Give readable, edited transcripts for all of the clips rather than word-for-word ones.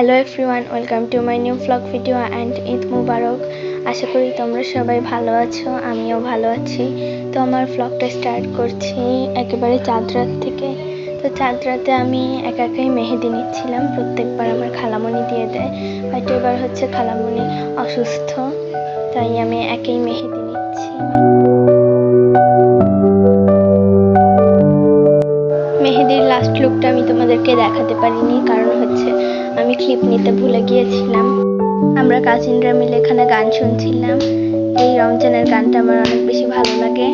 Hello everyone, welcome to my new vlog video and Eid Mubarak. আশা করি তোমরা সবাই ভালো আছো, আমিও ভালো আছি। তো আমার ভ্লগটা স্টার্ট করছি একেবারে চাঁদ রাত থেকে। তো চাঁদ রাতে আমি একাই মেহেদি নিচ্ছিলাম। প্রত্যেকবার আমার খালামণি দিয়ে দেয়, বাট এবার হচ্ছে খালামণি অসুস্থ, তাই আমি একাই মেহেদি নিচ্ছি। মেহেদির লাস্ট লুকটা আমি তোমাদেরকে দেখাতে পারিনি, কারণ হচ্ছে আমি ক্লিপ নিতে ভুলে গিয়েছিলাম। আমরা কাজিনরা মিলে এখানে গান শুনছিলাম। এই রমজানের গানটা আমার অনেক বেশি ভালো লাগে।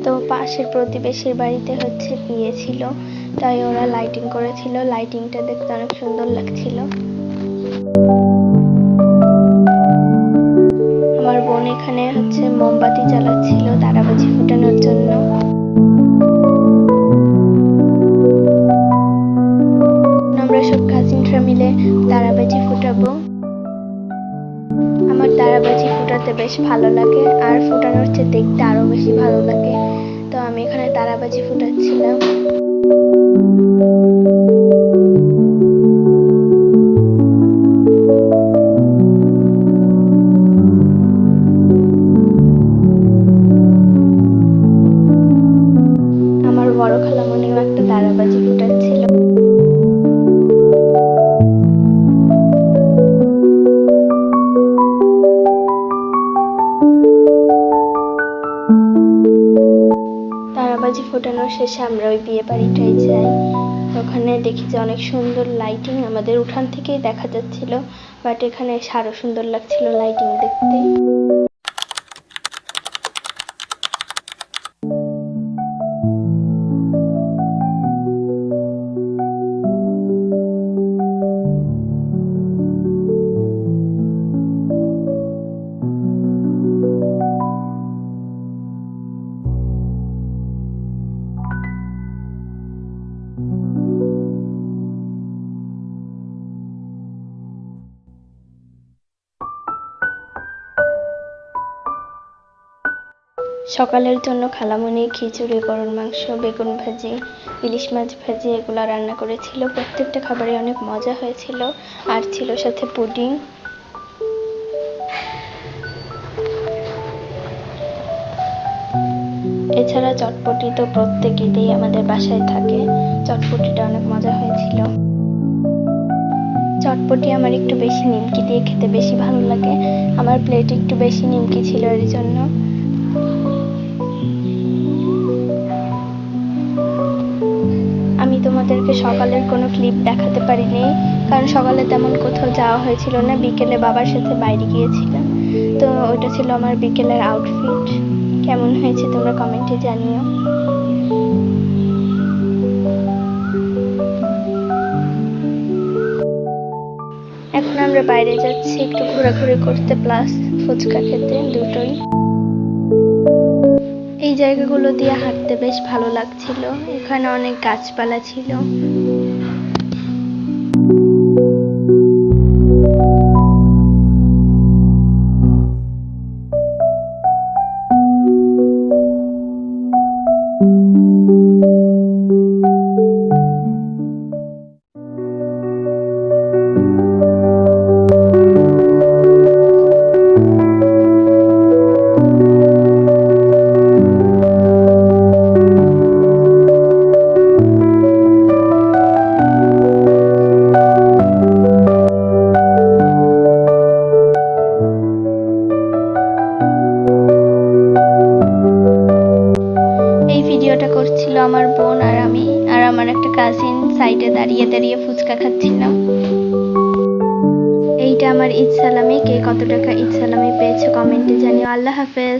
তো পাশের প্রতিবেশীর বাড়িতে হচ্ছে বিয়ে ছিল, তাই ওরা লাইটিং করেছিল। লাইটিংটা দেখতে অনেক সুন্দর লাগছিল। আমার বোন এখানে হচ্ছে মোমবাতি জ্বালাচ্ছিল তারাবাজি ফোটানোর জন্য। আমরা সব কাজিনরা মিলে তারাবাজি ফুটাবো। আমার তারাবাজি ফুটাতে বেশ ভালো লাগে, আর ফুটানোর চেয়ে দেখতে আরো বেশি ভালো লাগে। তো আমি এখানে তারাবাজি ফুটাচ্ছিলাম। আমার বড় খালামণিও একটা তারাবাজি ফুটাচ্ছিল। তারাবাজি ফোটানোর শেষে আমরা ওই বিয়ে বাড়িটায় যাই। ওখানে দেখি যে অনেক সুন্দর লাইটিং, আমাদের উঠান থেকেই দেখা যাচ্ছিল, বাট এখানে আরো সুন্দর লাগছিল লাইটিং দেখতে। সকালের জন্য খালামণি খিচুড়ি, গরুর মাংস, বেগুন ভাজি, ইলিশ মাছ ভাজি এগুলো রান্না করেছিল। প্রত্যেকটা খাবারই অনেক মজা হয়েছিল, আর ছিল সাথে পুডিং। এছাড়া চটপটি তো প্রত্যেক ঈদেই আমাদের বাসায় থাকে। চটপটিটা অনেক মজা হয়েছিল। চটপটি আমার একটু বেশি নিমকি দিয়ে খেতে বেশি ভালো লাগে। আমার প্লেটে একটু বেশি নিমকি ছিল, এর জন্য। আমি তোমাদেরকে সকালের কোনো ক্লিপ দেখাতে পারিনি, কারণ সকালে তেমন কোথাও যাওয়া হয়েছিল না। বিকেলে বাবার সাথে বাইরে গিয়েছিলাম। তো ওটা ছিল আমার বিকেলের আউটফিট। কেমন হয়েছে তোমরা কমেন্টে জানিও। এখন আমরা বাইরে যাচ্ছি একটু ঘোরাঘুরি করতে, প্লাস ফুচকা খেতে, দুটোই। এই জায়গাগুলো দিয়ে হাঁটতে বেশ ভালো লাগছিল। এখানে অনেক গাছপালা ছিল। করছিল আমার বোন আর আমি, আর আমার একটা কাজিন সাইডে দাঁড়িয়ে দাঁড়িয়ে ফুচকা খাচ্ছিলাম। এইটা আমার ঈদ সালামি। কে কত টাকা ঈদ সালামি পেয়েছে কমেন্টে জানিও। আল্লাহ হাফেজ।